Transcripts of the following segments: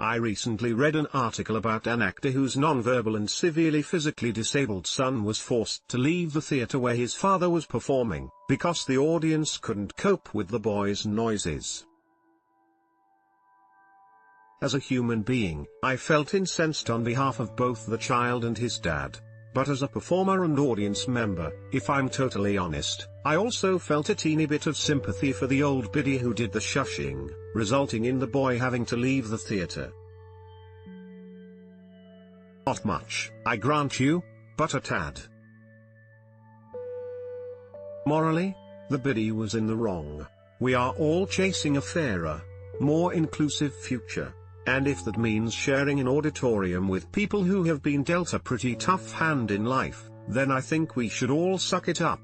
I recently read an article about an actor whose nonverbal and severely physically disabled son was forced to leave the theater where his father was performing, because the audience couldn't cope with the boy's noises. As a human being, I felt incensed on behalf of both the child and his dad. But as a performer and audience member, if I'm totally honest, I also felt a teeny bit of sympathy for the old biddy who did the shushing, resulting in the boy having to leave the theater. Not much, I grant you, but a tad. Morally, the biddy was in the wrong. We are all chasing a fairer, more inclusive future. And if that means sharing an auditorium with people who have been dealt a pretty tough hand in life, then I think we should all suck it up.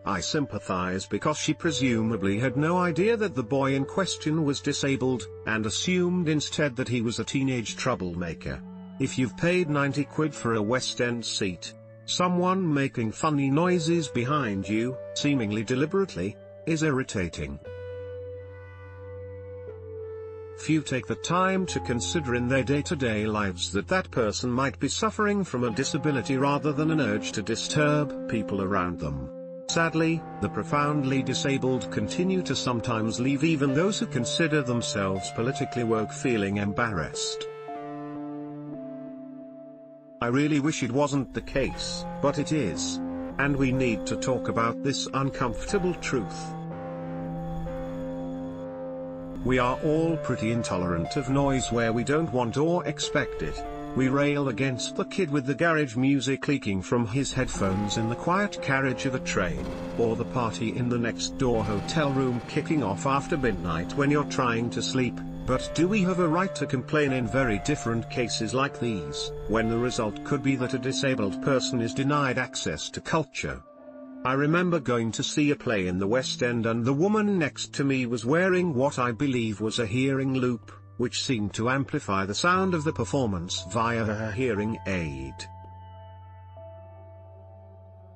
I sympathize because she presumably had no idea that the boy in question was disabled, and assumed instead that he was a teenage troublemaker. If you've paid 90 quid for a West End seat, someone making funny noises behind you, seemingly deliberately, is irritating. Few take the time to consider in their day-to-day lives that that person might be suffering from a disability rather than an urge to disturb people around them. Sadly, the profoundly disabled continue to sometimes leave even those who consider themselves politically woke feeling embarrassed. I really wish it wasn't the case, but it is. And we need to talk about this uncomfortable truth. We are all pretty intolerant of noise where we don't want or expect it. We rail against the kid with the garage music leaking from his headphones in the quiet carriage of a train, or the party in the next door hotel room kicking off after midnight when you're trying to sleep. But do we have a right to complain in very different cases like these, when the result could be that a disabled person is denied access to culture? I remember going to see a play in the West End and the woman next to me was wearing what I believe was a hearing loop, which seemed to amplify the sound of the performance via her hearing aid.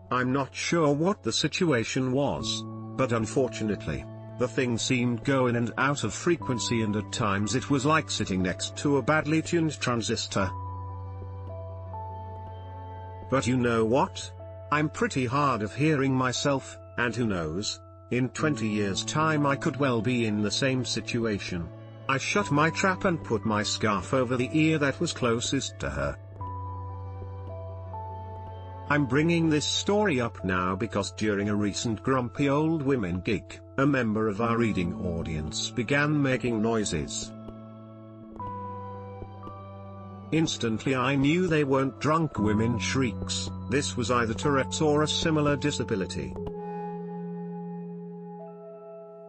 I'm not sure what the situation was, but unfortunately, the thing seemed go in and out of frequency, and at times it was like sitting next to a badly tuned transistor. But you know what? I'm pretty hard of hearing myself, and who knows, in 20 years' time I could well be in the same situation. I shut my trap and put my scarf over the ear that was closest to her. I'm bringing this story up now because during a recent Grumpy Old Women gig, a member of our reading audience began making noises. Instantly I knew they weren't drunk women shrieks. This was either Tourette's or a similar disability.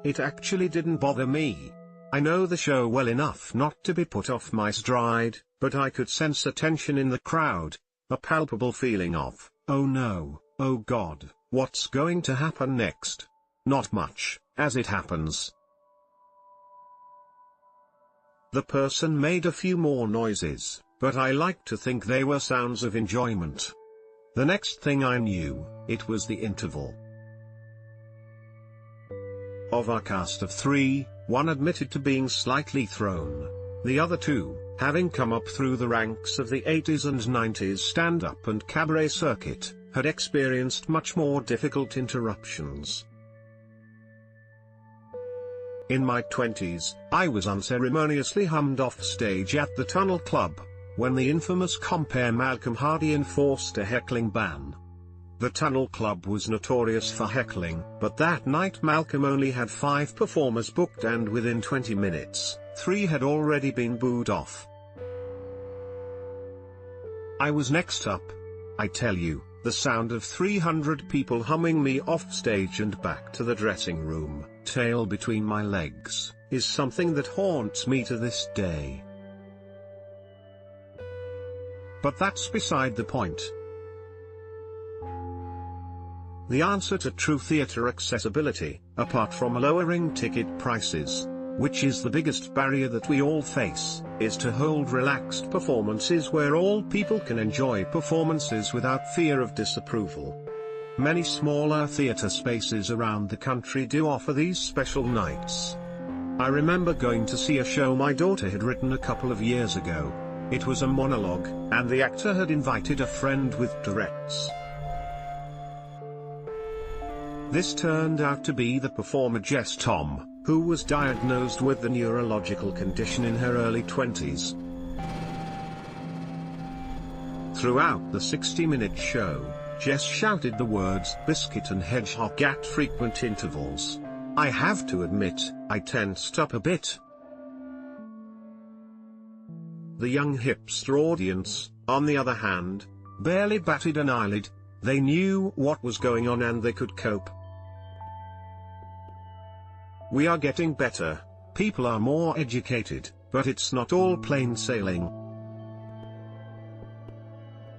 It actually didn't bother me. I know the show well enough not to be put off my stride, but I could sense a tension in the crowd, a palpable feeling of, oh no, oh God, what's going to happen next? Not much, as it happens. The person made a few more noises, but I like to think they were sounds of enjoyment. The next thing I knew, it was the interval. Of our cast of 3, one admitted to being slightly thrown. The other 2, having come up through the ranks of the 80s and 90s stand-up and cabaret circuit, had experienced much more difficult interruptions. In my 20s, I was unceremoniously hummed off stage at the Tunnel Club, when the infamous compere Malcolm Hardee enforced a heckling ban. The Tunnel Club was notorious for heckling, but that night Malcolm only had 5 performers booked, and within 20 minutes, 3 had already been booed off. I was next up. I tell you, the sound of 300 people humming me off stage and back to the dressing room, tail between my legs, is something that haunts me to this day. But that's beside the point. The answer to true theatre accessibility, apart from lowering ticket prices, which is the biggest barrier that we all face, is to hold relaxed performances where all people can enjoy performances without fear of disapproval. Many smaller theatre spaces around the country do offer these special nights. I remember going to see a show my daughter had written a couple of years ago. It was a monologue, and the actor had invited a friend with Tourette's. This turned out to be the performer Jess Tom, who was diagnosed with the neurological condition in her early 20s. Throughout the 60-minute show, Jess shouted the words "biscuit and hedgehog" at frequent intervals. I have to admit, I tensed up a bit. The young hipster audience, on the other hand, barely batted an eyelid. They knew what was going on and they could cope. We are getting better, people are more educated, but it's not all plain sailing.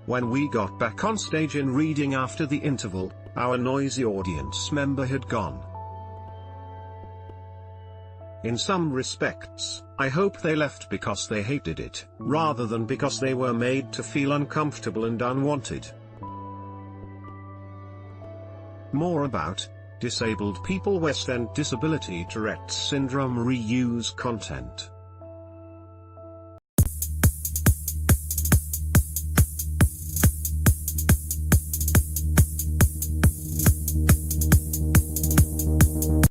When we got back on stage in Reading after the interval, our noisy audience member had gone. In some respects, I hope they left because they hated it, rather than because they were made to feel uncomfortable and unwanted. More about Disabled People West End Disability Tourette's Syndrome reuse content.